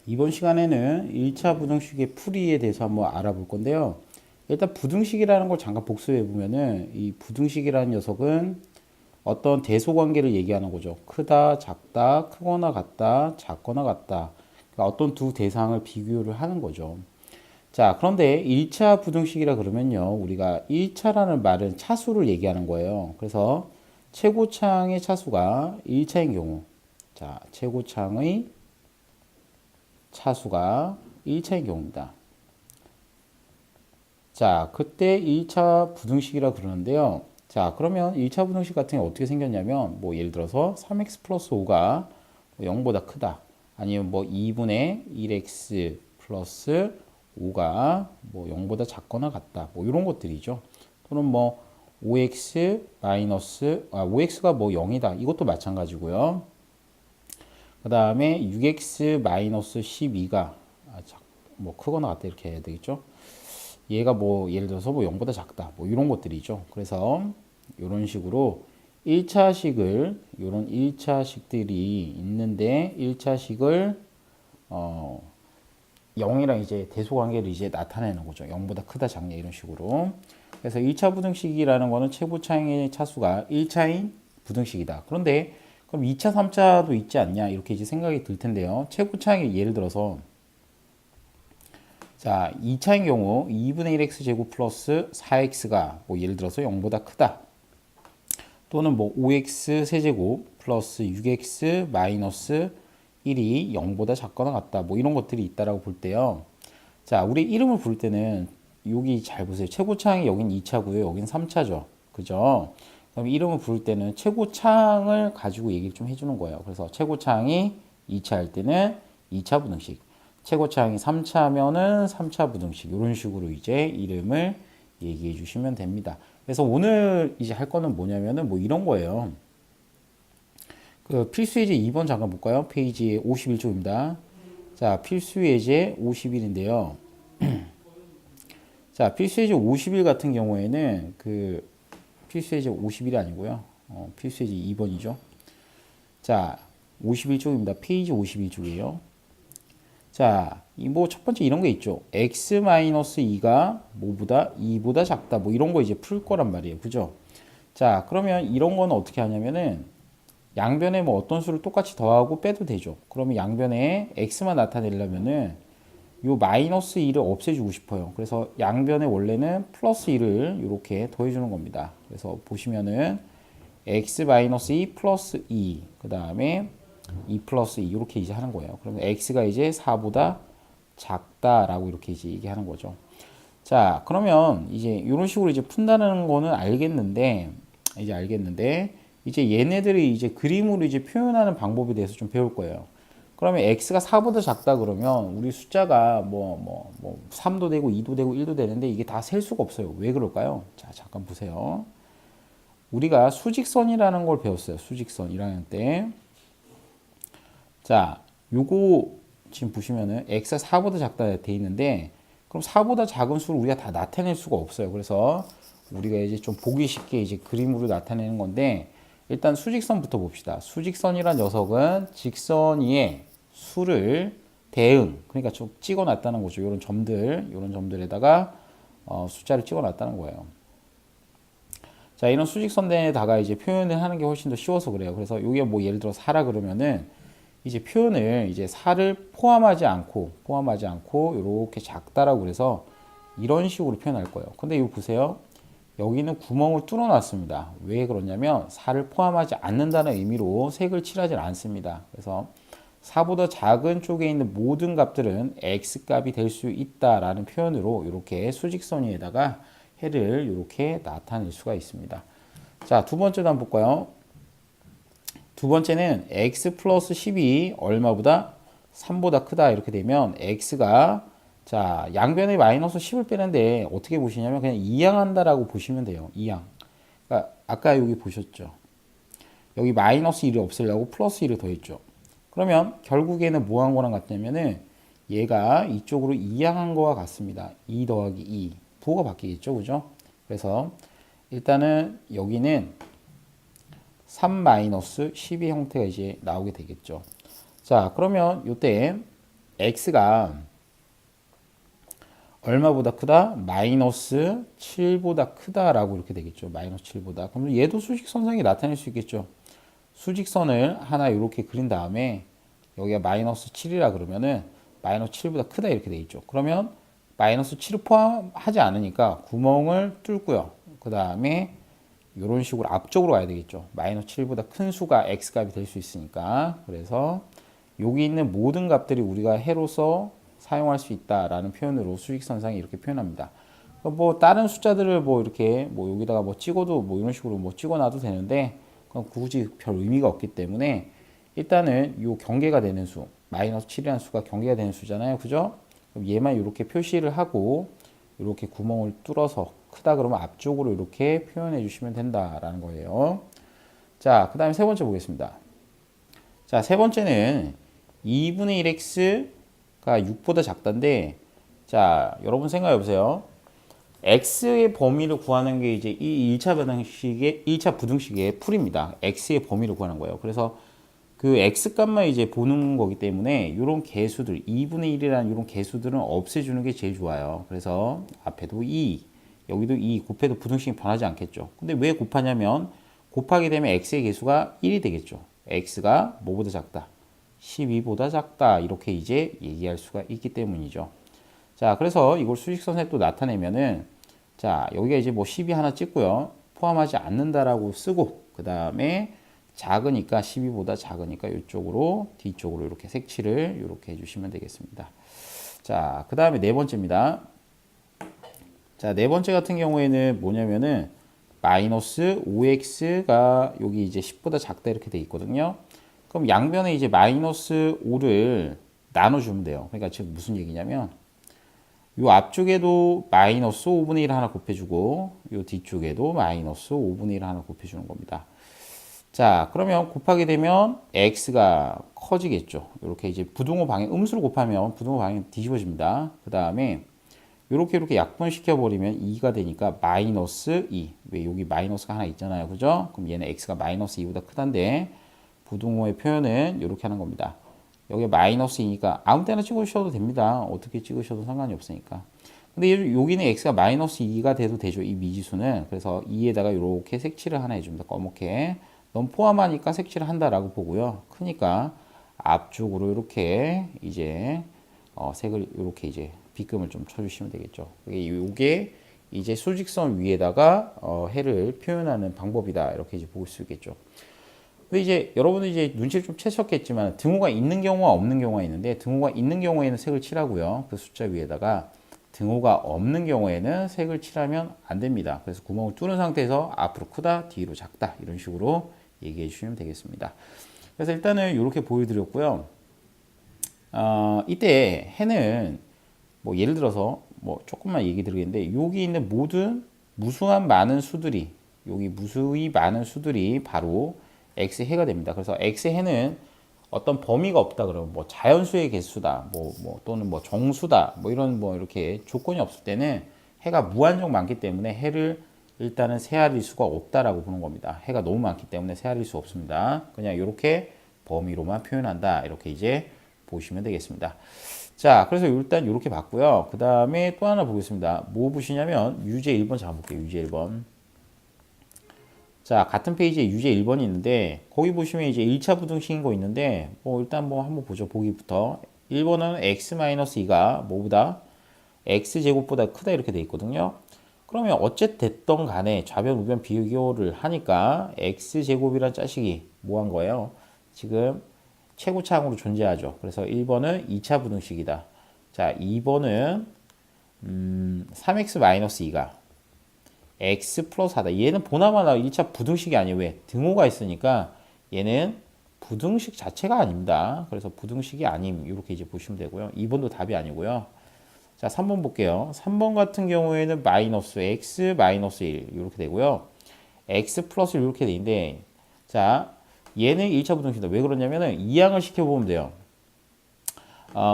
이번 시간에는 1차 부등식의 풀이에 대해서 한번 알아볼 건데요. 일단 부등식이라는 걸 잠깐 복습해 보면은 이 부등식이라는 녀석은 어떤 대소 관계를 얘기하는 거죠. 크다, 작다, 크거나 같다, 작거나 같다. 그러니까 어떤 두 대상을 비교를 하는 거죠. 자, 그런데 1차 부등식이라 그러면요. 우리가 1차라는 말은 차수를 얘기하는 거예요. 그래서 최고창의 차수가 1차인 경우. 자, 최고창의 차수가 1차인 경우입니다. 자, 그때 1차 부등식이라 그러는데요. 자, 그러면 1차 부등식 같은 게 어떻게 생겼냐면, 뭐 예를 들어서 3x 플러스 5가 0보다 크다. 아니면 뭐 2분의 1x 플러스 5가 뭐 0보다 작거나 같다. 뭐 이런 것들이죠. 또는 뭐 5x 마이너스, 5x가 뭐 0이다. 이것도 마찬가지고요. 그 다음에 6x 마이너스 12가 뭐 크거나 같다 이렇게 해야 되겠죠. 얘가 뭐 예를 들어서 뭐 0보다 작다 뭐 이런 것들이죠. 그래서 이런 식으로 1차식을 이런 1차식들이 있는데 1차식을 0이랑 이제 대소관계를 이제 나타내는 거죠. 0보다 크다 작냐 이런 식으로. 그래서 1차 부등식이라는 거는 최고차의 차수가 1차인 부등식이다. 그런데 그럼 2차, 3차도 있지 않냐 이렇게 이제 생각이 들 텐데요. 최고차의 예를 들어서 자, 2차인 경우 2분의 1x 제곱 플러스 4x가 뭐 예를 들어서 0보다 크다. 또는 뭐 5x 세제곱 플러스 6x 마이너스 1이 0보다 작거나 같다. 뭐 이런 것들이 있다라고 볼 때요. 자, 우리 이름을 부를 때는 여기 잘 보세요. 최고창이 여긴 2차고요. 여긴 3차죠. 그죠? 그럼 이름을 부를 때는 최고창을 가지고 얘기를 좀 해주는 거예요. 그래서 최고창이 2차 할 때는 2차 부등식. 최고차항이 3차면은 3차 부등식 이런 식으로 이제 이름을 얘기해 주시면 됩니다. 그래서 오늘 이제 할 거는 뭐냐면은 뭐 이런 거예요. 그 필수 예제 2번 잠깐 볼까요? 페이지 51쪽입니다. 자, 필수 예제 51인데요. 자, 필수 예제 51 같은 경우에는 그 필수 예제 50일이 아니고요. 필수 예제 2번이죠. 자, 51쪽입니다. 페이지 51쪽이에요. 자, 뭐 첫 번째 이런 게 있죠. x-2가 뭐보다 2보다 작다. 뭐 이런 거 이제 풀 거란 말이에요. 그죠? 자, 그러면 이런 거는 어떻게 하냐면은 양변에 뭐 어떤 수를 똑같이 더하고 빼도 되죠. 그러면 양변에 x만 나타내려면은 요 마이너스 2를 없애주고 싶어요. 그래서 양변에 원래는 플러스 2를 이렇게 더해주는 겁니다. 그래서 보시면은 x-2 플러스 2, 그 다음에 2 플러스 2 이렇게 이제 하는 거예요. 그러면 x가 이제 4보다 작다라고 이렇게 이제 얘기하는 거죠. 자, 그러면 이제 이런 식으로 이제 푼다는 거는 알겠는데 이제 얘네들이 이제 그림으로 이제 표현하는 방법에 대해서 좀 배울 거예요. 그러면 x가 4보다 작다 그러면 우리 숫자가 뭐 3도 되고 2도 되고 1도 되는데 이게 다 셀 수가 없어요. 왜 그럴까요? 자, 잠깐 보세요. 우리가 수직선이라는 걸 배웠어요. 수직선 1학년 때. 자, 요거 지금 보시면은 x가 4보다 작다 돼 있는데 그럼 4보다 작은 수를 우리가 다 나타낼 수가 없어요. 그래서 우리가 이제 좀 보기 쉽게 이제 그림으로 나타내는 건데 일단 수직선부터 봅시다. 수직선이란 녀석은 직선 위에 수를 대응, 그러니까 좀 찍어놨다는 거죠. 이런 점들에다가 숫자를 찍어놨다는 거예요. 자, 이런 수직선에다가 이제 표현을 하는 게 훨씬 더 쉬워서 그래요. 그래서 이게 뭐 예를 들어 4라 그러면은 이제 표현을 이제 4를 포함하지 않고 이렇게 작다라고 그래서 이런 식으로 표현할 거예요. 근데 이거 보세요. 여기는 구멍을 뚫어 놨습니다. 왜 그러냐면 4를 포함하지 않는다는 의미로 색을 칠하지 않습니다. 그래서 4보다 작은 쪽에 있는 모든 값들은 x값이 될 수 있다라는 표현으로 이렇게 수직선 위에다가 해를 이렇게 나타낼 수가 있습니다. 자, 두 번째도 한번 볼까요? 두 번째는 x 플러스 10이 얼마보다 3보다 크다 이렇게 되면 x가 자 양변에 마이너스 10을 빼는데 어떻게 보시냐면 그냥 이항한다라고 보시면 돼요. 이항. 그러니까 아까 여기 보셨죠. 여기 마이너스 1을 없애려고 플러스 1을 더했죠. 그러면 결국에는 뭐 한 거랑 같냐면은 얘가 이쪽으로 이항한 거와 같습니다. 2 더하기 2. 부호가 바뀌겠죠. 그죠? 그래서 일단은 여기는 3-12 형태가 이제 나오게 되겠죠. 자, 그러면 요때 x가 얼마보다 크다? 마이너스 7보다 크다라고 이렇게 되겠죠. 마이너스 7보다. 그럼 얘도 수직선상에 나타낼 수 있겠죠. 수직선을 하나 이렇게 그린 다음에 여기가 마이너스 7이라 그러면은 마이너스 7보다 크다 이렇게 되겠죠. 그러면 마이너스 7을 포함하지 않으니까 구멍을 뚫고요. 그 다음에 이런 식으로 앞쪽으로 가야 되겠죠. 마이너스 7보다 큰 수가 x값이 될 수 있으니까. 그래서 여기 있는 모든 값들이 우리가 해로서 사용할 수 있다라는 표현으로 수직선상에 이렇게 표현합니다. 뭐 다른 숫자들을 뭐 이렇게 뭐 여기다가 뭐 찍어도 뭐 이런 식으로 뭐 찍어놔도 되는데 그건 굳이 별 의미가 없기 때문에 일단은 이 경계가 되는 수 마이너스 7이라는 수가 경계가 되는 수잖아요. 그죠? 그럼 얘만 이렇게 표시를 하고 이렇게 구멍을 뚫어서 크다 그러면 앞쪽으로 이렇게 표현해 주시면 된다라는 거예요. 자, 그 다음에 세 번째 보겠습니다. 자, 세 번째는 2분의 1x가 6보다 작다인데, 자, 여러분 생각해 보세요. x의 범위를 구하는 게 이제 이 1차 부등식의 풀입니다. x의 범위를 구하는 거예요. 그래서 그 x 값만 이제 보는 거기 때문에 이런 개수들, 2분의 1이라는 이런 개수들은 없애주는 게 제일 좋아요. 그래서 앞에도 2, 여기도 2 곱해도 부등식이 변하지 않겠죠. 근데 왜 곱하냐면 곱하게 되면 x의 개수가 1이 되겠죠. x가 뭐보다 작다? 12보다 작다. 이렇게 이제 얘기할 수가 있기 때문이죠. 자, 그래서 이걸 수직선에 또 나타내면은 자, 여기가 이제 뭐 12 하나 찍고요. 포함하지 않는다라고 쓰고 그 다음에 작으니까 12보다 작으니까 이쪽으로 뒤쪽으로 이렇게 색칠을 이렇게 해주시면 되겠습니다. 자, 그 다음에 네 번째입니다. 자, 네 번째 같은 경우에는 뭐냐면은 마이너스 5x가 여기 이제 10보다 작다 이렇게 돼 있거든요. 그럼 양변에 이제 마이너스 5를 나눠주면 돼요. 그러니까 지금 무슨 얘기냐면 요 앞쪽에도 마이너스 5분의 1 하나 곱해주고 요 뒤쪽에도 마이너스 5분의 1 하나 곱해주는 겁니다. 자, 그러면 곱하게 되면 x가 커지겠죠. 이렇게 이제 부등호 방향, 음수로 곱하면 부등호 방향 뒤집어집니다. 그 다음에 이렇게 약분시켜 버리면 2가 되니까 마이너스 2. 왜 여기 마이너스가 하나 있잖아요. 그죠? 그럼 얘는 x가 마이너스 2보다 크다인데 부등호의 표현은 이렇게 하는 겁니다. 여기 마이너스 2니까 아무 때나 찍으셔도 됩니다. 어떻게 찍으셔도 상관이 없으니까. 근데 여기는 x가 마이너스 2가 돼도 되죠. 이 미지수는. 그래서 2에다가 이렇게 색칠을 하나 해줍니다. 검게. 너무 포함하니까 색칠을 한다라고 보고요. 크니까 앞쪽으로 이렇게 이제 색을 이렇게 이제 빗금을 좀 쳐주시면 되겠죠. 이게 이제 수직선 위에다가 해를 표현하는 방법이다. 이렇게 이제 볼 수 있겠죠. 근데 이제 여러분은 이제 눈치를 좀 채셨겠지만 등호가 있는 경우와 없는 경우가 있는데 등호가 있는 경우에는 색을 칠하고요. 그 숫자 위에다가 등호가 없는 경우에는 색을 칠하면 안 됩니다. 그래서 구멍을 뚫은 상태에서 앞으로 크다, 뒤로 작다 이런 식으로 얘기해 주시면 되겠습니다. 그래서 일단은 이렇게 보여드렸고요. 이때 해는 뭐 예를 들어서 뭐 조금만 얘기 드리겠는데 여기 있는 모든 무수한 많은 수들이 여기 무수히 많은 수들이 바로 x의 해가 됩니다. 그래서 x의 해는 어떤 범위가 없다 그러면 뭐 자연수의 개수다 뭐 또는 뭐 정수다 뭐 이런 뭐 이렇게 조건이 없을 때는 해가 무한정 많기 때문에 해를 일단은 세알일 수가 없다라고 보는 겁니다. 해가 너무 많기 때문에 세알일 수 없습니다. 그냥 이렇게 범위로만 표현한다. 이렇게 이제 보시면 되겠습니다. 자, 그래서 일단 이렇게 봤고요. 그 다음에 또 하나 보겠습니다. 뭐 보시냐면 유제 1번 잡아볼게요. 유제 1번. 자, 같은 페이지에 유제 1번이 있는데 거기 보시면 이제 1차 부등식인 거 있는데 뭐 일단 뭐 한번 보죠. 보기부터. 1번은 x-2가 뭐보다 x제곱보다 크다 이렇게 돼 있거든요. 그러면 어쨌든 간에 좌변 우변 비교를 하니까 x제곱이란 자식이 뭐 한 거예요? 지금 최고차항으로 존재하죠. 그래서 1번은 2차 부등식이다. 자, 2번은 3x-2가 x 플러스 4다. 얘는 보나마나 1차 부등식이 아니에요. 왜? 등호가 있으니까 얘는 부등식 자체가 아닙니다. 그래서 부등식이 아님 이렇게 이제 보시면 되고요. 2번도 답이 아니고요. 자, 3번 볼게요. 3번 같은 경우에는 마이너스 x 마이너스 1 이렇게 되고요. x 플러스 이렇게 되는데 자, 얘는 1차 부등식이다. 왜 그러냐면은 이항을 시켜보면 돼요.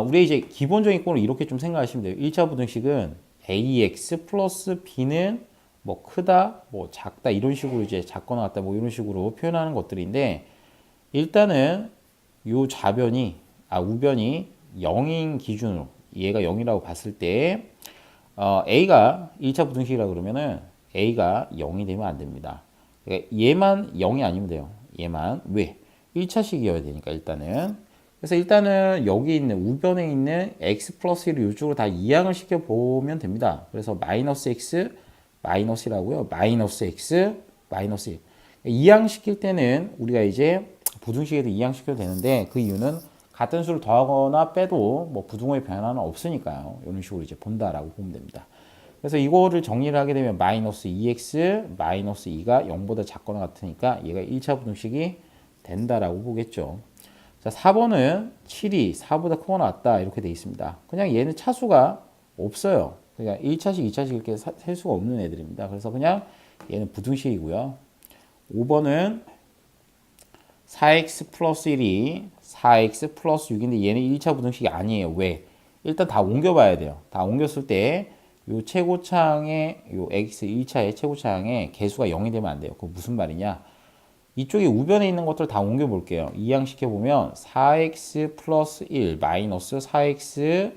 우리 이제 기본적인 꼴을 이렇게 좀 생각하시면 돼요. 1차 부등식은 ax 플러스 b는 뭐 크다, 뭐 작다 이런 식으로 이제 작거나 같다 뭐 이런 식으로 표현하는 것들인데 일단은 요 좌변이 우변이 0인 기준으로 얘가 0이라고 봤을 때 A가 1차 부등식이라 그러면은 A가 0이 되면 안 됩니다. 그러니까 얘만 0이 아니면 돼요. 얘만. 왜? 1차식이어야 되니까 일단은. 그래서 일단은 여기 있는 우변에 있는 x 플러스 1을 이쪽으로 다 이항을 시켜보면 됩니다. 그래서 마이너스 x 마이너스라고요. 마이너스 x 마이너스 1. 이항시킬 때는 우리가 이제 부등식에도 이항시켜도 되는데 그 이유는 같은 수를 더하거나 빼도 뭐 부등호의 변화는 없으니까요. 이런 식으로 이제 본다라고 보면 됩니다. 그래서 이거를 정리를 하게 되면 마이너스 2x 마이너스 2가 0보다 작거나 같으니까 얘가 1차 부등식이 된다라고 보겠죠. 자, 4번은 7이 4보다 크거나 같다 이렇게 돼 있습니다. 그냥 얘는 차수가 없어요. 그러니까 1차식, 2차식 이렇게 셀 수가 없는 애들입니다. 그래서 그냥 얘는 부등식이고요. 5번은 4x 플러스 1이 4x 플러스 6인데 얘는 1차 부등식이 아니에요. 왜? 일단 다 옮겨봐야 돼요. 다 옮겼을 때 요 최고차항의 요 x 1차의 최고차항의 개수가 0이 되면 안 돼요. 그거 무슨 말이냐? 이쪽에 우변에 있는 것들 다 옮겨 볼게요. 이항시켜 보면 4x 플러스 1 마이너스 4x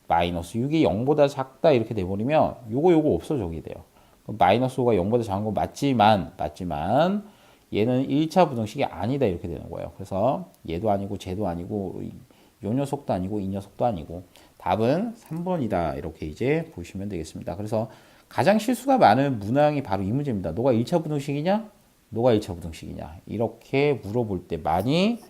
마이너스 6이 0보다 작다 이렇게 돼 버리면 요거 없어지게 돼요. 마이너스 5가 0보다 작은 거 맞지만 얘는 1차 부등식이 아니다 이렇게 되는 거예요. 그래서 얘도 아니고 쟤도 아니고 요 녀석도 아니고 이 녀석도 아니고 답은 3번이다 이렇게 이제 보시면 되겠습니다. 그래서 가장 실수가 많은 문항이 바로 이 문제입니다. 너가 1차 부등식이냐? 너가 1차 부등식이냐? 이렇게 물어볼 때 많이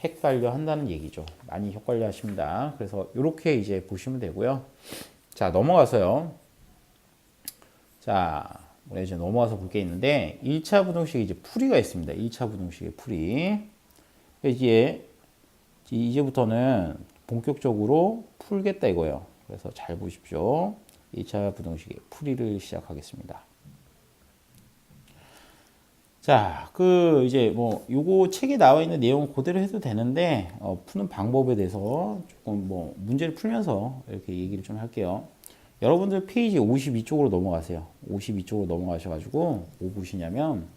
헷갈려 한다는 얘기죠. 많이 헷갈려 하십니다. 그래서 이렇게 이제 보시면 되고요. 자, 넘어가서요. 자, 우리 이제 넘어가서 볼 게 있는데 1차 부등식에 이제 풀이가 있습니다. 1차 부등식의 풀이. 이제부터는 본격적으로 풀겠다 이거예요. 그래서 잘 보십시오. 2차 부등식의 풀이를 시작하겠습니다. 자, 이제 요거 책에 나와 있는 내용 그대로 해도 되는데, 푸는 방법에 대해서 조금 문제를 풀면서 이렇게 얘기를 좀 할게요. 여러분들 페이지 52쪽으로 넘어가세요. 52쪽으로 넘어가셔가지고, 뭐 보시냐면,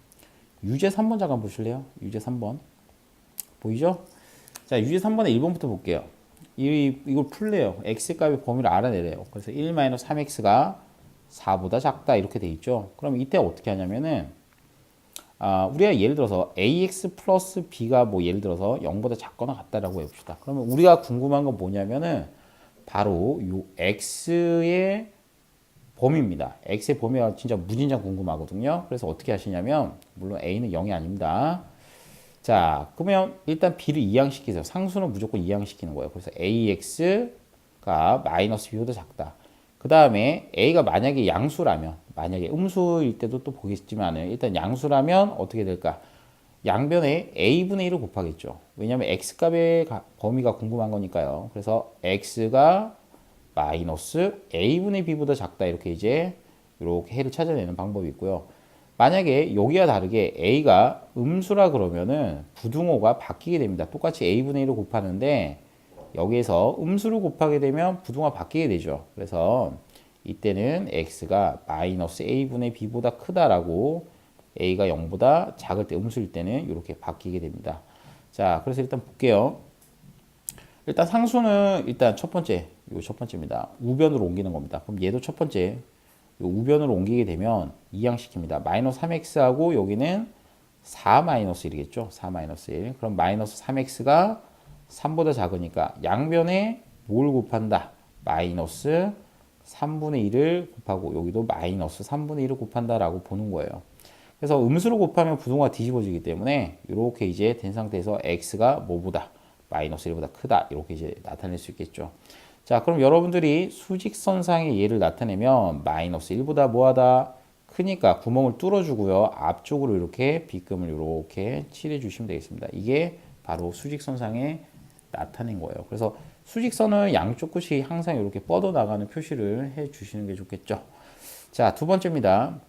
유제 3번 잠깐 보실래요? 유제 3번. 보이죠? 자, 유제 3번에 1번부터 볼게요. 이걸 풀래요. x값의 범위를 알아내래요. 그래서 1-3x가 4보다 작다 이렇게 돼 있죠. 그럼 이때 어떻게 하냐면은 우리가 예를 들어서 ax 플러스 b가 예를 들어서 0보다 작거나 같다라고 해봅시다. 그러면 우리가 궁금한 건 뭐냐면은 바로 요 x의 범위입니다. x의 범위가 진짜 무진장 궁금하거든요. 그래서 어떻게 하시냐면 물론 a는 0이 아닙니다. 자, 그러면 일단 b를 이항시키세요. 상수는 무조건 이항시키는 거예요. 그래서 ax가 마이너스 b보다 작다. 그 다음에 a가 만약에 양수라면, 만약에 음수일 때도 또 보겠지만 일단 양수라면 어떻게 될까? 양변에 a분의 1을 곱하겠죠. 왜냐하면 x값의 범위가 궁금한 거니까요. 그래서 x가 마이너스 a분의 b보다 작다 이렇게 이제 이렇게 해를 찾아내는 방법이 있고요. 만약에 여기와 다르게 a가 음수라 그러면은 부등호가 바뀌게 됩니다. 똑같이 a분의 1을 곱하는데 여기에서 음수를 곱하게 되면 부등호가 바뀌게 되죠. 그래서 이때는 x가 마이너스 a분의 b보다 크다라고 a가 0보다 작을 때 음수일 때는 이렇게 바뀌게 됩니다. 자, 그래서 일단 볼게요. 일단 상수는 일단 첫 번째입니다. 우변으로 옮기는 겁니다. 그럼 얘도 첫 번째 우변으로 옮기게 되면 이항시킵니다. 마이너스 3x하고 여기는 4 마이너스 1이겠죠. 4 마이너스 1. 그럼 마이너스 3x가 3보다 작으니까 양변에 뭘 곱한다? 마이너스 3분의 1을 곱하고 여기도 마이너스 3분의 1을 곱한다라고 보는 거예요. 그래서 음수로 곱하면 부등호가 뒤집어지기 때문에 이렇게 이제 된 상태에서 x가 뭐보다? 마이너스 1보다 크다. 이렇게 이제 나타낼 수 있겠죠. 자, 그럼 여러분들이 수직선상의 얘를 나타내면 마이너스 1보다 뭐하다? 크니까 구멍을 뚫어주고요. 앞쪽으로 이렇게 빗금을 이렇게 칠해 주시면 되겠습니다. 이게 바로 수직선상에 나타낸 거예요. 그래서 수직선은 양쪽 끝이 항상 이렇게 뻗어나가는 표시를 해 주시는 게 좋겠죠. 자, 두 번째입니다.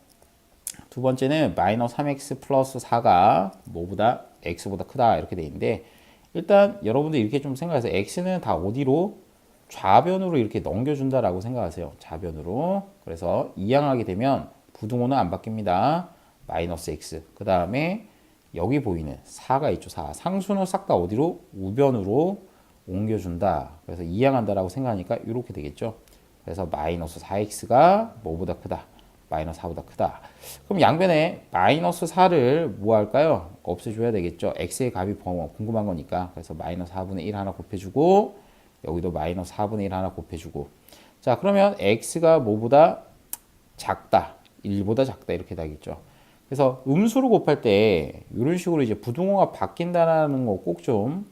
두 번째는 마이너스 3x 플러스 4가 뭐보다? x보다 크다 이렇게 돼 있는데 일단 여러분들 이렇게 좀 생각하세요. x는 다 어디로? 좌변으로 이렇게 넘겨준다라고 생각하세요. 좌변으로. 그래서 이항하게 되면 부등호는 안 바뀝니다. 마이너스 x. 그 다음에 여기 보이는 4가 있죠. 4. 상수는 싹 다 어디로? 우변으로 옮겨준다. 그래서 이항한다라고 생각하니까 이렇게 되겠죠. 그래서 마이너스 4x가 뭐보다 크다. 마이너스 4보다 크다. 그럼 양변에 마이너스 4를 뭐 할까요? 없애줘야 되겠죠. x의 값이 궁금한 거니까. 그래서 마이너스 4분의 1 하나 곱해주고 여기도 마이너스 4분의 1 하나 곱해주고 자 그러면 x가 뭐보다 작다. 1보다 작다 이렇게 되겠죠. 그래서 음수로 곱할 때 이런 식으로 이제 부등호가 바뀐다는 거 꼭 좀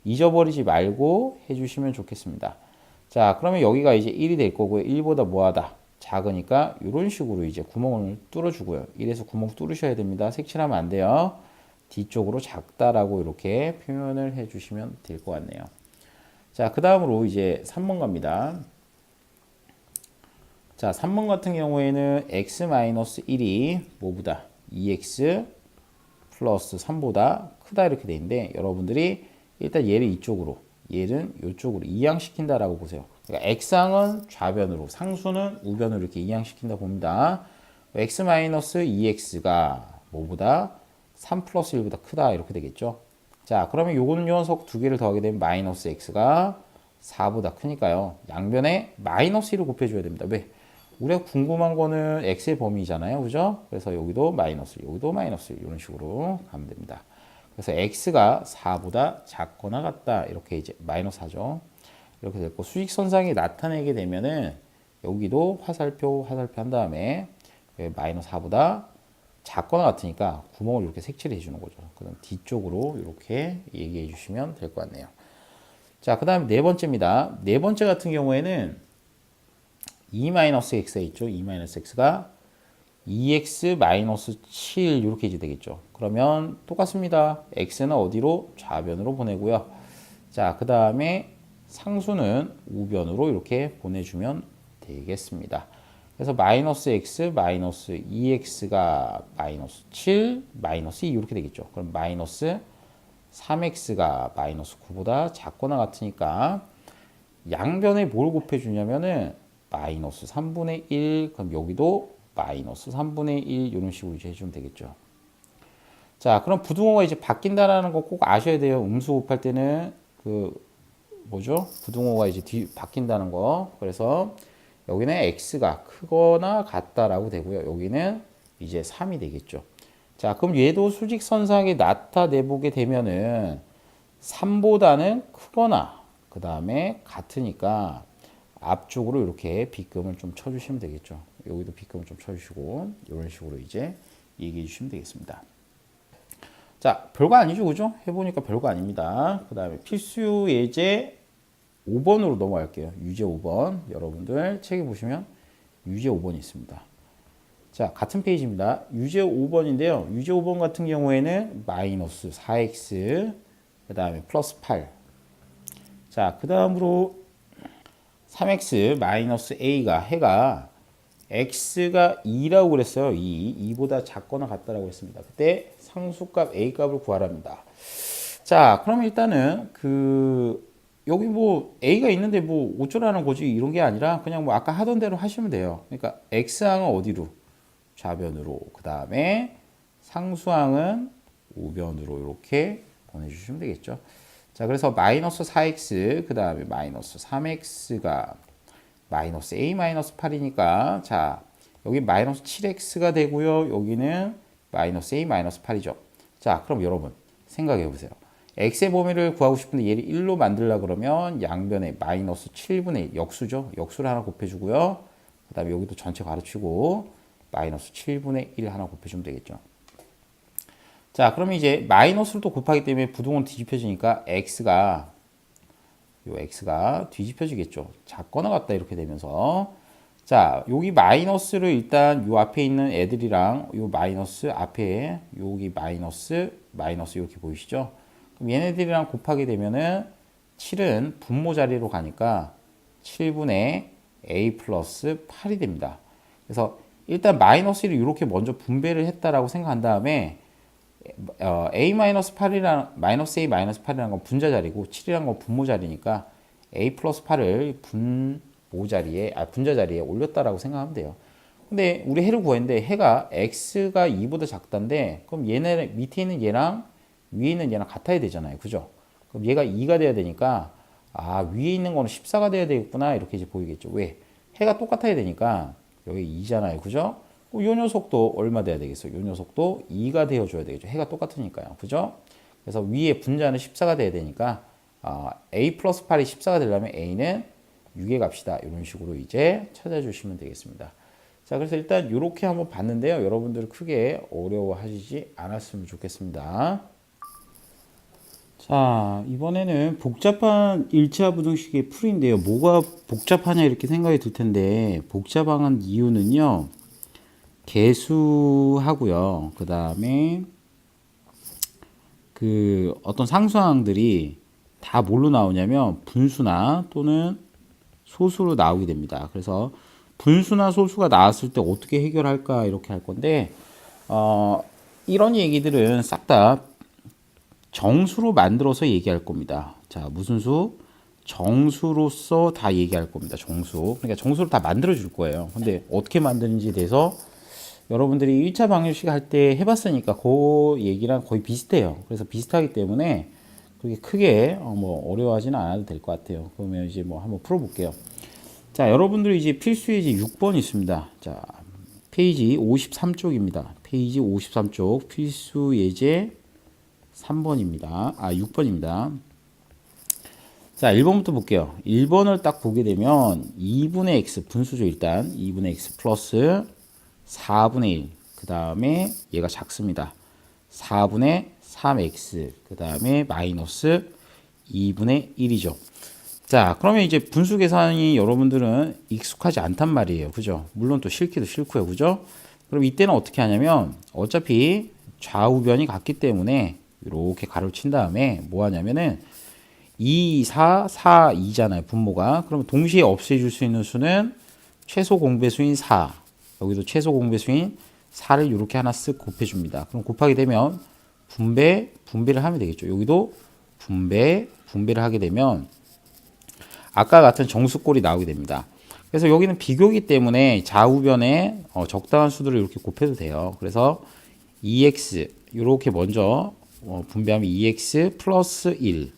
잊어버리지 말고 해주시면 좋겠습니다. 자 그러면 여기가 이제 1이 될 거고요. 1보다 뭐하다? 작으니까 이런 식으로 이제 구멍을 뚫어주고요. 이래서 구멍 뚫으셔야 됩니다. 색칠하면 안 돼요. 뒤쪽으로 작다라고 이렇게 표현을 해주시면 될 것 같네요. 자, 그 다음으로 이제 3번 갑니다. 자, 3번 같은 경우에는 x-1이 뭐보다 2x 플러스 3보다 크다 이렇게 돼 있는데 여러분들이 일단 얘를 이쪽으로 얘는 이쪽으로 이항시킨다라고 보세요. 그러니까 x항은 좌변으로 상수는 우변으로 이렇게 이항시킨다 봅니다. x-2x가 뭐보다 3 플러스 1보다 크다 이렇게 되겠죠. 자 그러면 요거는 녀석 두 개를 더하게 되면 마이너스 x가 4보다 크니까요. 양변에 마이너스 1을 곱해줘야 됩니다. 왜? 우리가 궁금한 거는 x의 범위잖아요. 그죠? 그래서 여기도 마이너스 1, 여기도 마이너스 1 이런 식으로 가면 됩니다. 그래서 x가 4보다 작거나 같다. 이렇게 이제 마이너스 4죠. 이렇게 됐고 수직선상이 나타내게 되면은 여기도 화살표 한 다음에 마이너스 4보다 작거나 같으니까 구멍을 이렇게 색칠해 주는 거죠. 그다음 뒤쪽으로 이렇게 얘기해 주시면 될 것 같네요. 자, 그다음에 네 번째입니다. 네 번째 같은 경우에는 2-x가 있죠. 2-x가 2x-7 이렇게 이제 되겠죠. 그러면 똑같습니다. x는 어디로? 좌변으로 보내고요. 자, 그 다음에 상수는 우변으로 이렇게 보내주면 되겠습니다. 그래서 마이너스 x, 마이너스 2x가 마이너스 7, 마이너스 2 이렇게 되겠죠. 그럼 마이너스 3x가 마이너스 9보다 작거나 같으니까 양변에 뭘 곱해주냐면은 마이너스 3분의 1, 그럼 여기도 마이너스 3분의 1 이런 식으로 이제 해주면 되겠죠. 자, 그럼 부등호가 이제 바뀐다라는 거 꼭 아셔야 돼요. 음수 곱할 때는 뭐죠? 부등호가 이제 바뀐다는 거. 그래서 여기는 x가 크거나 같다라고 되고요. 여기는 이제 3이 되겠죠. 자, 그럼 얘도 수직선상에 나타내 보게 되면은 3보다는 크거나 그 다음에 같으니까 앞쪽으로 이렇게 빗금을 좀 쳐주시면 되겠죠. 여기도 빗금을 좀 쳐주시고 이런 식으로 이제 얘기해 주시면 되겠습니다. 자, 별거 아니죠, 그죠? 해보니까 별거 아닙니다. 그 다음에 필수 예제 5번으로 넘어갈게요. 유제 5번. 여러분들 책에 보시면 유제 5번이 있습니다. 자, 같은 페이지입니다. 유제 5번인데요. 유제 5번 같은 경우에는 마이너스 4x, 그 다음에 플러스 8. 자, 그 다음으로 3x 마이너스 a가 해가 x가 2라고 그랬어요. 2보다 작거나 같다라고 했습니다. 그때 상수값 a 값을 구하랍니다. 자, 그럼 일단은 여기 뭐 a가 있는데 뭐 어쩌라는 거지 이런 게 아니라 그냥 뭐 아까 하던 대로 하시면 돼요. 그러니까 x항은 어디로? 좌변으로. 그 다음에 상수항은 우변으로 이렇게 보내주시면 되겠죠. 자, 그래서 마이너스 4x 그 다음에 마이너스 3x가 마이너스 a 마이너스 8이니까 자 여기 마이너스 7x가 되고요. 여기는 마이너스 a 마이너스 8이죠. 자, 그럼 여러분 생각해 보세요. x의 범위를 구하고 싶은데 얘를 1로 만들려고 그러면 양변에 마이너스 7분의 1 역수죠. 역수를 하나 곱해주고요. 그 다음에 여기도 전체 가르치고 마이너스 7분의 1 하나 곱해주면 되겠죠. 자, 그러면 이제 마이너스를 또 곱하기 때문에 부등호는 뒤집혀지니까 x가 뒤집혀지겠죠. 작거나 같다 이렇게 되면서 자, 여기 마이너스를 일단 요 앞에 있는 애들이랑 요 마이너스 앞에 여기 마이너스 이렇게 보이시죠? 그럼 얘네들이랑 곱하게 되면은 7은 분모 자리로 가니까 7분의 a 플러스 8이 됩니다. 그래서 일단 마이너스 1을 이렇게 먼저 분배를 했다라고 생각한 다음에 a-8이랑 마이너스 a 마이너스 8이라는 건 분자 자리고 7이라는 건 분모 자리니까 a 플러스 8을 분자 자리에 올렸다라고 생각하면 돼요. 근데 우리 해를 구했는데 해가 x가 2보다 작다인데 그럼 밑에 있는 얘랑 위에 있는 얘랑 같아야 되잖아요. 그죠? 그럼 얘가 2가 돼야 되니까 아, 위에 있는 거는 14가 돼야 되겠구나. 이렇게 이제 보이겠죠. 왜? 해가 똑같아야 되니까 여기 2잖아요. 그죠? 요 녀석도 얼마 돼야 되겠어요? 요 녀석도 2가 되어줘야 되겠죠. 해가 똑같으니까요. 그죠? 그래서 위에 분자는 14가 돼야 되니까 A 플러스 8이 14가 되려면 A는 6의 값이다. 이런 식으로 이제 찾아주시면 되겠습니다. 자, 그래서 일단 이렇게 한번 봤는데요. 여러분들 크게 어려워하시지 않았으면 좋겠습니다. 자, 이번에는 복잡한 1차 부등식의 풀인데요. 뭐가 복잡하냐 이렇게 생각이 들 텐데 복잡한 이유는요. 개수하고요. 그 다음에 그 어떤 상수항들이 다 뭘로 나오냐면 분수나 또는 소수로 나오게 됩니다. 그래서 분수나 소수가 나왔을 때 어떻게 해결할까 이렇게 할 건데 이런 얘기들은 싹 다 정수로 만들어서 얘기할 겁니다. 자, 무슨 수? 정수로서 다 얘기할 겁니다. 정수. 그러니까 정수를 다 만들어 줄 거예요. 근데 어떻게 만드는지에 대해서 여러분들이 1차 방정식 할 때 해봤으니까 그 얘기랑 거의 비슷해요. 그래서 비슷하기 때문에 그렇게 크게 뭐 어려워하지는 않아도 될 것 같아요. 그러면 이제 뭐 한번 풀어볼게요. 자, 여러분들이 이제 필수 예제 6번 있습니다. 자, 페이지 53쪽입니다. 페이지 53쪽 필수 예제 3번입니다. 6번입니다. 자, 1번부터 볼게요. 1번을 딱 보게 되면 2분의 x 분수죠. 일단 2분의 x 플러스 4분의 1. 그 다음에 얘가 작습니다. 4분의 3x. 그 다음에 마이너스 2분의 1이죠. 자, 그러면 이제 분수 계산이 여러분들은 익숙하지 않단 말이에요. 그죠? 물론 또 싫기도 싫고요. 그죠? 그럼 이때는 어떻게 하냐면 어차피 좌우변이 같기 때문에 이렇게 가로를 친 다음에 뭐 하냐면은 2, 4, 4, 2잖아요. 분모가. 그러면 동시에 없애줄 수 있는 수는 최소 공배수인 4. 여기도 최소 공배수인 4를 이렇게 하나 쓱 곱해줍니다. 그럼 곱하게 되면 분배를 하면 되겠죠. 여기도 분배를 하게 되면 아까 같은 정수꼴이 나오게 됩니다. 그래서 여기는 비교이기 때문에 좌우변에 적당한 수들을 이렇게 곱해도 돼요. 그래서 2x 이렇게 먼저 분배하면 2x 플러스 1.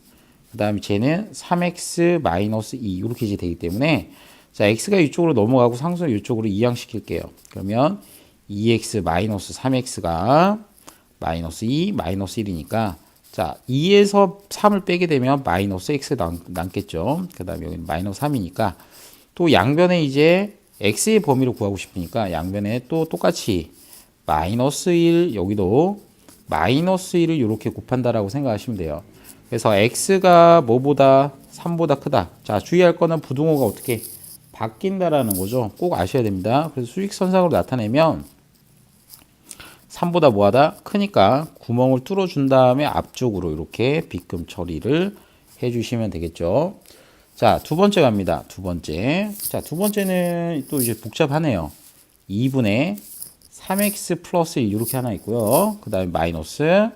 그 다음에 쟤는 3x 마이너스 2 이렇게 이제 되기 때문에 자, x가 이쪽으로 넘어가고 상수는 이쪽으로 이항시킬게요. 그러면 2x 마이너스 3x가 마이너스 2 마이너스 1이니까 자, 2에서 3을 빼게 되면 마이너스 x 남겠죠. 그 다음에 여기는 마이너스 3이니까 또 양변에 이제 x의 범위를 구하고 싶으니까 양변에 또 똑같이 마이너스 1 여기도 마이너스 1을 이렇게 곱한다라고 생각하시면 돼요. 그래서 x가 뭐보다 3보다 크다. 자, 주의할 거는 부등호가 어떻게 바뀐다라는 거죠. 꼭 아셔야 됩니다. 그래서 수직선상으로 나타내면 3보다 뭐하다? 크니까 구멍을 뚫어준 다음에 앞쪽으로 이렇게 빗금 처리를 해주시면 되겠죠. 자, 두 번째 갑니다. 두 번째. 자, 두 번째는 또 이제 복잡하네요. 2분의 3x 플러스 1 이렇게 하나 있고요. 그 다음에 마이너스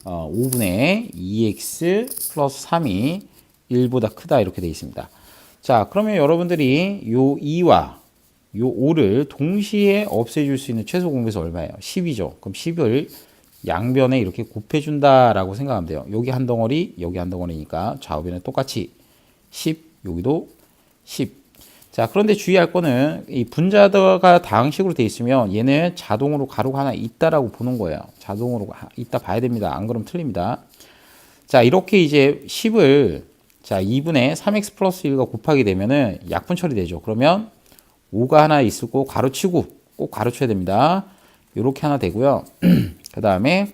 5분의 2x 플러스 3이 1보다 크다 이렇게 되어 있습니다. 자, 그러면 여러분들이 요 2와 요 5를 동시에 없애줄 수 있는 최소 공배수 얼마예요? 10이죠. 그럼 10을 양변에 이렇게 곱해준다라고 생각하면 돼요. 여기 한 덩어리, 여기 한 덩어리니까 좌우변에 똑같이 10, 여기도 10. 자, 그런데 주의할 거는 이 분자가 다항식으로 되어 있으면 얘는 자동으로 가로가 하나 있다라고 보는 거예요. 자동으로 있다 봐야 됩니다. 안 그러면 틀립니다. 자, 이렇게 이제 10을 자, 2분의 3x 플러스 1과 곱하게 되면은 약분 처리되죠. 그러면 5가 하나 있을 거 가로치고 꼭 가로쳐야 됩니다. 요렇게 하나 되고요. 그 다음에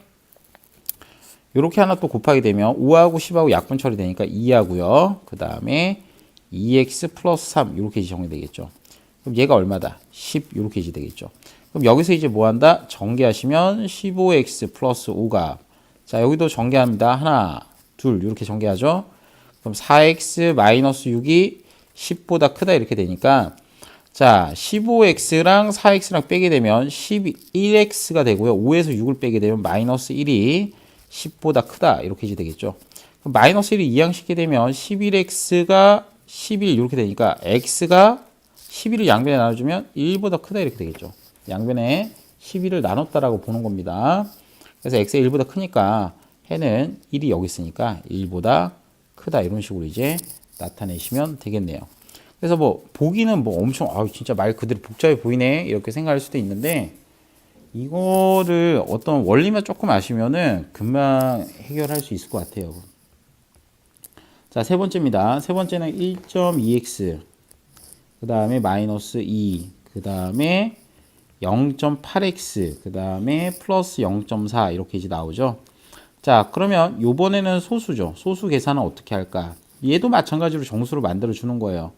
요렇게 하나 또 곱하게 되면 5하고 10하고 약분 처리되니까 2하고요. 그 다음에 2x 플러스 3 이렇게 정리되겠죠. 그럼 얘가 얼마다? 10 이렇게 이제 되겠죠. 그럼 여기서 이제 뭐 한다? 전개하시면 15x 플러스 5가 자, 여기도 전개합니다. 하나, 둘 이렇게 전개하죠. 그럼 4x 마이너스 6이 10보다 크다 이렇게 되니까 자, 15x랑 4x랑 빼게 되면 11x가 되고요. 5에서 6을 빼게 되면 마이너스 1이 10보다 크다 이렇게 이제 되겠죠. 그럼 마이너스 1이 이항시키게 되면 11x가 11 이렇게 되니까 x가 11을 양변에 나눠주면 1보다 크다 이렇게 되겠죠. 양변에 11을 나눴다라고 보는 겁니다. 그래서 x가 1보다 크니까 해는 1이 여기 있으니까 1보다 크다 이런 식으로 이제 나타내시면 되겠네요. 그래서 뭐 보기는 뭐 엄청 진짜 말 그대로 복잡해 보이네 이렇게 생각할 수도 있는데 이거를 어떤 원리만 조금 아시면은 금방 해결할 수 있을 것 같아요. 자, 세 번째입니다. 세 번째는 1.2x 그 다음에 마이너스 2 그 다음에 0.8x 그 다음에 플러스 0.4 이렇게 이제 나오죠. 자, 그러면 요번에는 소수죠. 소수 계산은 어떻게 할까? 얘도 마찬가지로 정수로 만들어 주는 거예요.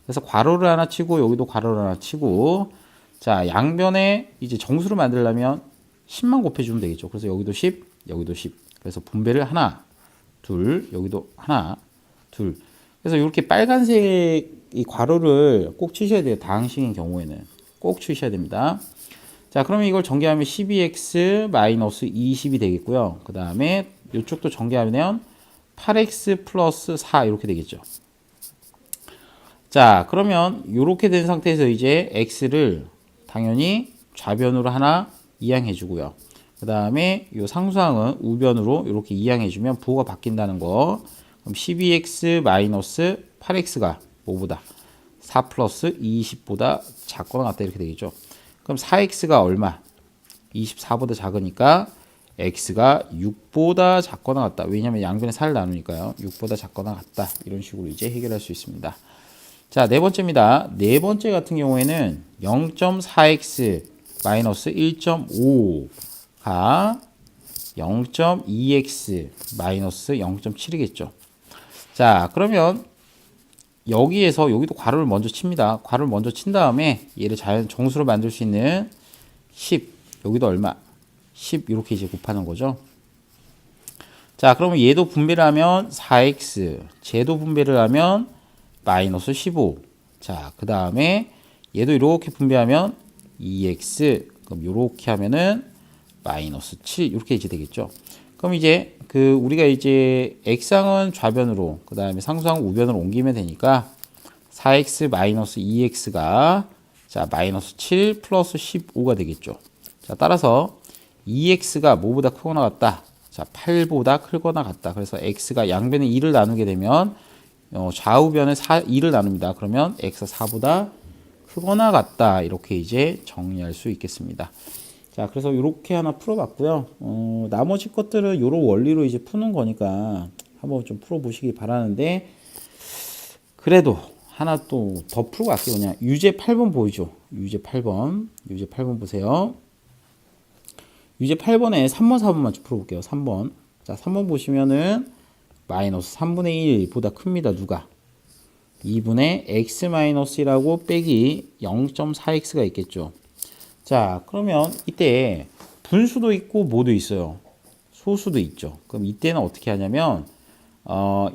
그래서 괄호를 하나 치고 여기도 괄호를 하나 치고 자, 양변에 이제 정수를 만들려면 10만 곱해주면 되겠죠. 그래서 여기도 10 여기도 10 그래서 분배를 하나 둘 여기도 하나 둘 그래서 이렇게 빨간색 이 괄호를 꼭 치셔야 돼요. 다항식인 경우에는 꼭 치셔야 됩니다. 자, 그러면 이걸 전개하면 12x 마이너스 20이 되겠고요. 그 다음에 이쪽도 전개하면 8x 플러스 4 이렇게 되겠죠. 자, 그러면 이렇게 된 상태에서 이제 x를 당연히 좌변으로 하나 이항해 주고요. 그 다음에 이 상수항은 우변으로 이렇게 이항해 주면 부호가 바뀐다는 거. 그럼 12x 마이너스 8x가 뭐보다 4 플러스 20보다 작거나 같다 이렇게 되겠죠. 그럼 4x가 얼마? 24보다 작으니까 x가 6보다 작거나 같다. 왜냐하면 양변에 4를 나누니까요. 6보다 작거나 같다. 이런 식으로 이제 해결할 수 있습니다. 자, 네 번째입니다. 네 번째 같은 경우에는 0.4x 마이너스 1.5가 0.2x 마이너스 0.7이겠죠. 자, 그러면 여기에서 여기도 괄호를 먼저 칩니다. 괄호를 먼저 친 다음에 얘를 자연 정수로 만들 수 있는 10 여기도 얼마? 10 이렇게 이제 곱하는 거죠. 자, 그러면 얘도 분배를 하면 4x 쟤도 분배를 하면 마이너스 15 자, 그 다음에 얘도 이렇게 분배하면 2x 그럼 이렇게 하면은 마이너스 7 이렇게 이제 되겠죠. 그럼 이제 우리가 이제 x항은 좌변으로 그 다음에 상수항 우변으로 옮기면 되니까 4x 마이너스 2x가 자 마이너스 7 플러스 15가 되겠죠. 자, 따라서 2x가 뭐보다 크거나 같다. 자, 8보다 크거나 같다. 그래서 x가 양변에 2를 나누게 되면 좌우변에 2를 나눕니다. 그러면 x가 4보다 크거나 같다. 이렇게 이제 정리할 수 있겠습니다. 자, 그래서 이렇게 하나 풀어봤고요. 나머지 것들은 이런 원리로 이제 푸는 거니까 한번 좀 풀어보시기 바라는데, 그래도 하나 또 더 풀고 갈게요. 그냥 유제 8번 보이죠? 유제 8번. 유제 8번 보세요. 유제 8번에 3번, 4번만 좀 풀어볼게요. 3번. 자, 3번 보시면은 마이너스 3분의 1보다 큽니다. 누가? 2분의 x-1이라고 빼기 0.4x가 있겠죠. 자, 그러면 이때 분수도 있고 뭐도 있어요. 소수도 있죠. 그럼 이때는 어떻게 하냐면 요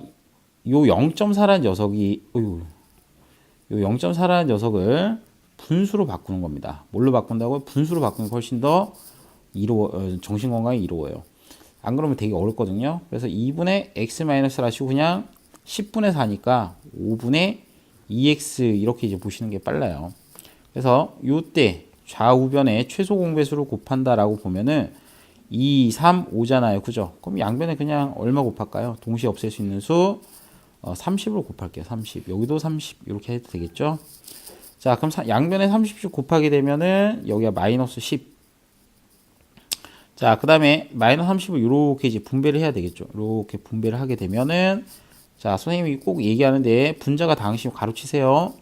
0.4라는 녀석이 요 0.4라는 녀석을 분수로 바꾸는 겁니다. 뭘로 바꾼다고요? 분수로 바꾸는 게 훨씬 더 정신 건강이 이로워요. 안 그러면 되게 어렵거든요. 그래서 2분의 x-를 하시고 그냥 10분의 4니까 5분의 2x 이렇게 이제 보시는 게 빨라요. 그래서 요때 좌우변에 최소 공배수를 곱한다라고 보면은 2, 3, 5잖아요. 그죠? 그럼 양변에 그냥 얼마 곱할까요? 동시에 없앨 수 있는 수 30으로 곱할게요. 30. 여기도 30 이렇게 해도 되겠죠? 자, 그럼 양변에 30씩 곱하게 되면은 여기가 마이너스 10. 자, 그 다음에 마이너스 30을 이렇게 이제 분배를 해야 되겠죠. 이렇게 분배를 하게 되면은 자, 선생님이 꼭 얘기하는데 분자가 다항식 가로치세요.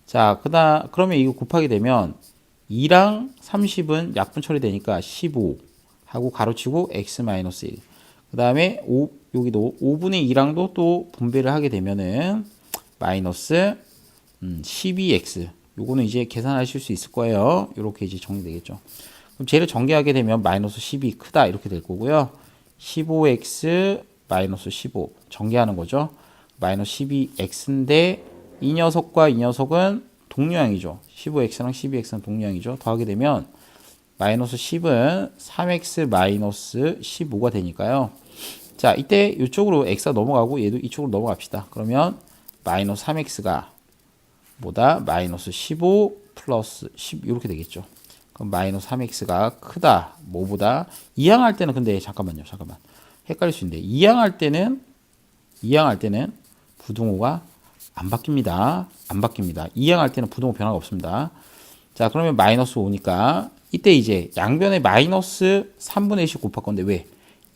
자, 그러면 이거 곱하게 되면 2랑 30은 약분 처리되니까 15 하고 가로치고 x-1. 그 다음에 여기도 5분의 2랑도 또 분배를 하게 되면은 마이너스 12x. 요거는 이제 계산하실 수 있을 거예요. 이렇게 이제 정리되겠죠. 그럼 쟤를 전개하게 되면 마이너스 10이 크다 이렇게 될 거고요. 15x 마이너스 15 전개하는 거죠. 마이너스 12x인데 이 녀석과 이 녀석은 동류항이죠. 15x랑 12x는 동류항이죠. 더하게 되면 마이너스 10은 3x 마이너스 15가 되니까요. 자, 이때 이쪽으로 x가 넘어가고 얘도 이쪽으로 넘어갑시다. 그러면 마이너스 3x가 뭐다? 마이너스 15 플러스 10 이렇게 되겠죠. 그럼 마이너스 3x가 크다. 뭐보다? 이항할 때는 근데 잠깐만 헷갈릴 수 있는데 이항할 때는 부등호가 안 바뀝니다. 안 바뀝니다. 이항할 때는 부동호 변화가 없습니다. 자, 그러면 마이너스 5니까 이때 이제 양변에 마이너스 3분의 1씩 곱할 건데 왜?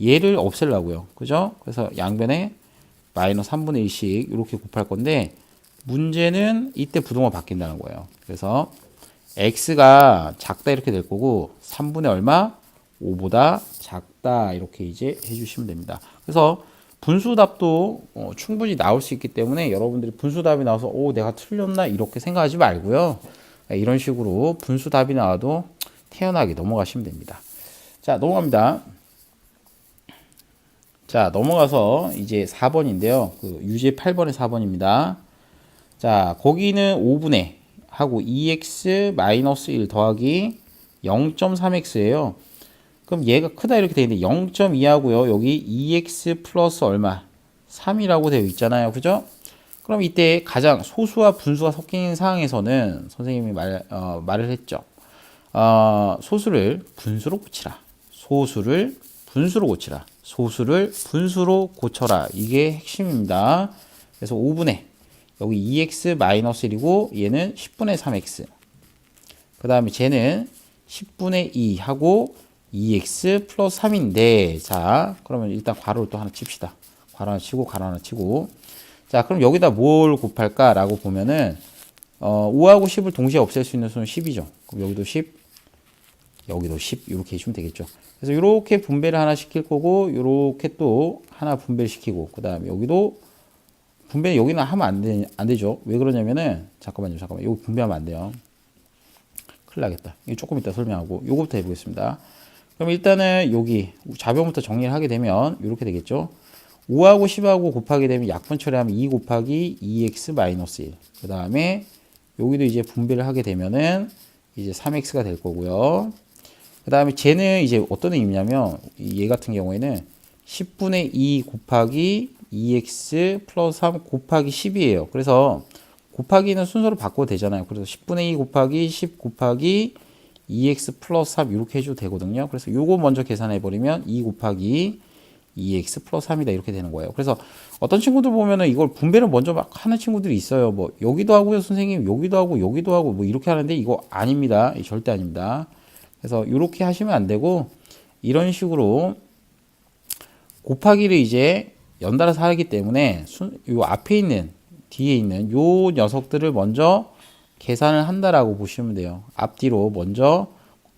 얘를 없애려고요. 그죠? 그래서 양변에 마이너스 3분의 1씩 이렇게 곱할 건데 문제는 이때 부동호 바뀐다는 거예요. 그래서 x가 작다 이렇게 될 거고 3분의 얼마? 5보다 작다 이렇게 이제 해주시면 됩니다. 그래서 분수답도 충분히 나올 수 있기 때문에 여러분들이 분수답이 나와서 오 내가 틀렸나 이렇게 생각하지 말고요. 이런 식으로 분수답이 나와도 태연하게 넘어가시면 됩니다. 자, 넘어갑니다. 자, 넘어가서 이제 4번인데요. 그 유제 8번의 4번입니다. 자, 거기는 5분의 하고 2x-1 더하기 0.3x예요. 그럼 얘가 크다 이렇게 되어 있는데 0.2하고요. 여기 2x 플러스 얼마? 3이라고 되어 있잖아요. 그죠? 그럼 이때 가장 소수와 분수가 섞인 상황에서는 선생님이 말을 했죠. 소수를 분수로 고치라. 소수를 분수로 고치라. 소수를 분수로 고쳐라. 이게 핵심입니다. 그래서 5분의 여기 2x-1이고 얘는 10분의 3x. 그 다음에 쟤는 10분의 2 하고 2x 플러스 3인데 자 그러면 일단 괄호를 또 하나 칩시다. 괄호 하나 치고 괄호 하나 치고 자 그럼 여기다 뭘 곱할까 라고 보면은 5하고 10을 동시에 없앨 수 있는 수는 10이죠. 그럼 여기도 10 여기도 10 이렇게 해주면 되겠죠. 그래서 이렇게 분배를 하나 시킬 거고 이렇게 또 하나 분배를 시키고 그 다음에 여기도 분배 여기는 하면 안 되죠. 왜 그러냐면은 잠깐만요. 여기 분배하면 안 돼요. 큰일 나겠다. 이거 조금 이따 설명하고 요거부터 해보겠습니다. 그럼 일단은 여기 좌변부터 정리를 하게 되면 이렇게 되겠죠. 5하고 10하고 곱하게 되면 약분 처리하면 2 곱하기 2x-1. 그 다음에 여기도 이제 분배를 하게 되면은 이제 3x가 될 거고요. 그 다음에 쟤는 이제 어떤 의미냐면 얘 같은 경우에는 10분의 2 곱하기 2x 플러스 3 곱하기 10이에요. 그래서 곱하기는 순서로 바꿔도 되잖아요. 그래서 10분의 2 곱하기 10 곱하기 2x 플러스 3 이렇게 해줘도 되거든요. 그래서 요거 먼저 계산해 버리면 2 곱하기 2x 플러스 3이다 이렇게 되는 거예요. 그래서 어떤 친구들 보면은 이걸 분배를 먼저 막 하는 친구들이 있어요. 뭐 여기도 하고요 선생님 여기도 하고 여기도 하고 뭐 이렇게 하는데 이거 아닙니다. 절대 아닙니다. 그래서 이렇게 하시면 안 되고 이런 식으로 곱하기를 이제 연달아서 하기 때문에 요 앞에 있는 뒤에 있는 요 녀석들을 먼저 계산을 한다라고 보시면 돼요. 앞뒤로 먼저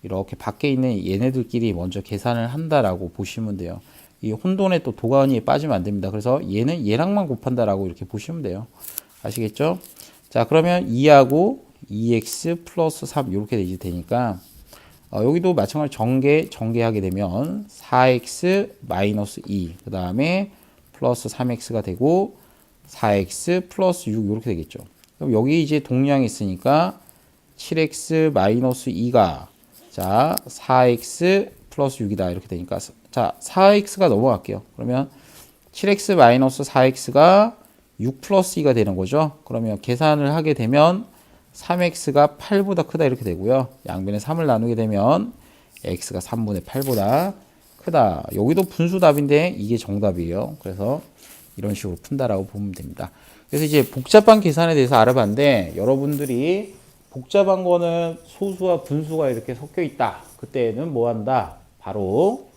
이렇게 밖에 있는 얘네들끼리 먼저 계산을 한다라고 보시면 돼요. 이 혼돈에 또 도가니에 빠지면 안 됩니다. 그래서 얘는 얘랑만 곱한다라고 이렇게 보시면 돼요. 아시겠죠? 자, 그러면 2하고 2x 플러스 3 이렇게 이제 되니까 여기도 마찬가지로 전개하게 되면 4x 마이너스 2, 그 다음에 플러스 3x가 되고 4x 플러스 6 이렇게 되겠죠. 그럼 여기 이제 동량이 있으니까 7x 마이너스 2가 자 4x 플러스 6이다 이렇게 되니까 자 4x가 넘어갈게요. 그러면 7x 마이너스 4x가 6 플러스 2가 되는 거죠. 그러면 계산을 하게 되면 3x가 8보다 크다 이렇게 되고요. 양변에 3을 나누게 되면 x가 3분의 8보다 크다. 여기도 분수답인데 이게 정답이에요. 그래서 이런 식으로 푼다라고 보면 됩니다. 그래서 이제 복잡한 계산에 대해서 알아봤는데 여러분들이 복잡한 거는 소수와 분수가 이렇게 섞여 있다. 그때는 뭐 한다? 바로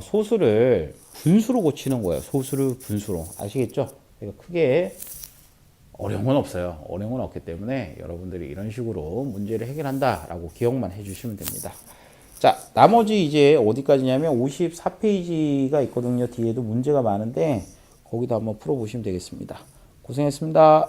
소수를 분수로 고치는 거예요. 소수를 분수로. 아시겠죠? 그러니까 크게 어려운 건 없어요. 어려운 건 없기 때문에 여러분들이 이런 식으로 문제를 해결한다라고 기억만 해주시면 됩니다. 자, 나머지 이제 어디까지냐면 54페이지가 있거든요. 뒤에도 문제가 많은데 거기도 한번 풀어보시면 되겠습니다. 고생했습니다.